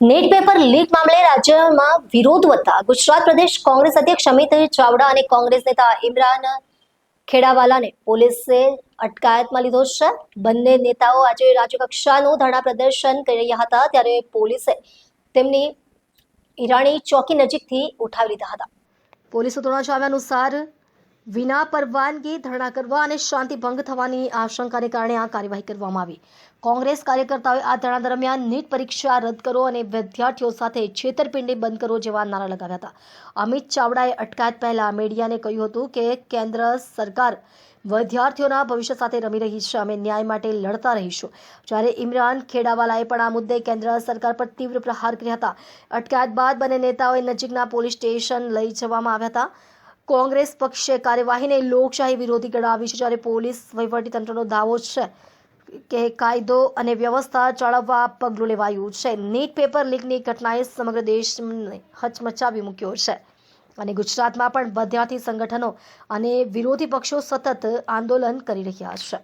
Net paper leak મામલે રાજ્યમાં વિરોધ વધતા ગુજરાત પ્રદેશ કોંગ્રેસ અધ્યક્ષ અમિત ચાવડા અને કોંગ્રેસ નેતા ઇમરાન ખેડાવાલાને પોલીસે અટકાયતમાં લીધો છે. બંને નેતાઓ આજે રાજ્યકક્ષાનું ધરણા પ્રદર્શન કરી રહ્યા હતા, ત્યારે પોલીસે તેમની ઈરાણી ચોકી નજીકથી ઉઠાવી લીધા હતા. પોલીસ સૂત્રોના જણાવ્યા અનુસાર વિના પરવાનગી ધરણા કરવા અને શાંતિ ભંગ થવાની આશંકાને કારણે આ કાર્યવાહી કરવામાં આવી. કોંગ્રેસ કાર્યકર્તાઓએ આ ધરણા દરમિયાન નીટ પરીક્ષા રદ કરો અને વિદ્યાર્થીઓ સાથે છેતરપિંડી બંધ કરો જેવા નારા લગાવ્યા હતા. અમિત ચાવડાએ અટકાયત પહેલા મીડિયાને કહ્યું હતું કે કેન્દ્ર સરકાર વિદ્યાર્થીઓના ભવિષ્ય સાથે રમી રહી છે, અમે ન્યાય માટે લડતા રહીશું. જ્યારે ઇમરાન ખેડાવાલાએ પણ આ મુદ્દે કેન્દ્ર સરકાર પર તીવ્ર પ્રહાર કર્યા હતા. અટકાયત બાદ બંને નેતાઓએ નજીકના પોલીસ સ્ટેશન લઈ જવામાં આવ્યા હતા. કોંગ્રેસ પક્ષે કાર્યવાહીને લોકશાહી વિરોધી ગણાવી છે, જ્યારે પોલીસ વહીવટીતંત્રનો દાવો છે કે કાયદો અને વ્યવસ્થા જાળવવા પગલું લેવાયું છે. નીટ પેપર લીકની ઘટનાએ સમગ્ર દેશને હચમચાવી મૂક્યો છે અને ગુજરાતમાં પણ વિદ્યાર્થી સંગઠનો અને વિરોધી પક્ષો સતત આંદોલન કરી રહ્યા છે.